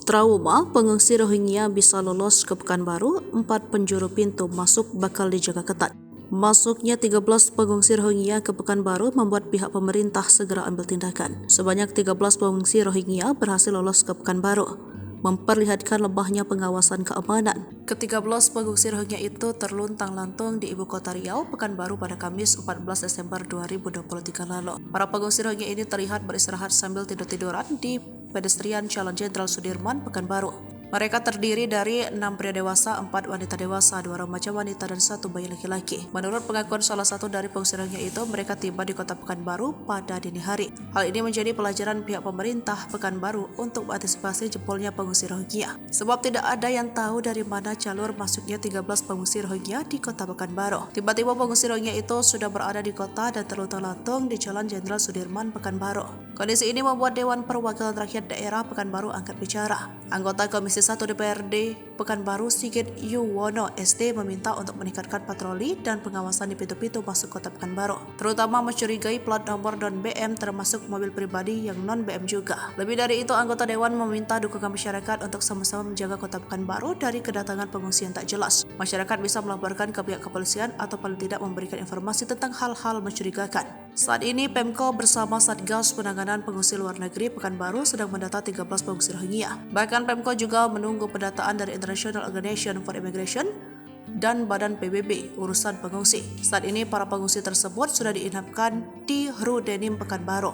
Trauma pengungsi Rohingya bisa lolos ke Pekanbaru, 4 penjuru pintu masuk bakal dijaga ketat. Masuknya 13 pengungsi Rohingya ke Pekanbaru membuat pihak pemerintah segera ambil tindakan. Sebanyak 13 pengungsi Rohingya berhasil lolos ke Pekanbaru, memperlihatkan lemahnya pengawasan keamanan. Ke-13 pengungsi Rohingya itu terluntang-lantung di ibu kota Riau, Pekanbaru pada Kamis 14 Desember 2023 lalu. Para pengungsi Rohingya ini terlihat beristirahat sambil tidur-tiduran di pedestrian Jalan Jenderal Sudirman, Pekanbaru. Mereka terdiri dari 6 pria dewasa, 4 wanita dewasa, 2 remaja wanita, dan 1 bayi laki-laki. Menurut pengakuan salah satu dari pengungsi Rohingya itu, mereka tiba di kota Pekanbaru pada dini hari. Hal ini menjadi pelajaran pihak pemerintah Pekanbaru untuk mengantisipasi jebolnya pengungsi Rohingya. Sebab tidak ada yang tahu dari mana jalur masuknya 13 pengungsi Rohingya di kota Pekanbaru. Tiba-tiba pengungsi Rohingya itu sudah berada di kota dan terluntang-lantung di Jalan Jenderal Sudirman, Pekanbaru. Kondisi ini membuat Dewan Perwakilan Rakyat Daerah Pekanbaru angkat bicara. Anggota Komisi 1 DPRD Pekanbaru Sigit Yuwono SD meminta untuk meningkatkan patroli dan pengawasan di pintu-pintu masuk kota Pekanbaru, terutama mencurigai plat nomor non-BM termasuk mobil pribadi yang non-BM juga. Lebih dari itu, anggota Dewan meminta dukungan masyarakat untuk sama-sama menjaga kota Pekanbaru dari kedatangan pengungsi yang tak jelas. Masyarakat bisa melaporkan ke pihak kepolisian atau paling tidak memberikan informasi tentang hal-hal mencurigakan. Saat ini Pemko bersama Satgas Penanganan Pengungsi Luar Negeri Pekanbaru sedang mendata 13 pengungsi Rohingya. Bahkan Pemko juga menunggu pendataan dari International Organization for Immigration dan Badan PBB urusan pengungsi. Saat ini para pengungsi tersebut sudah diinapkan di Rudenim Pekanbaru.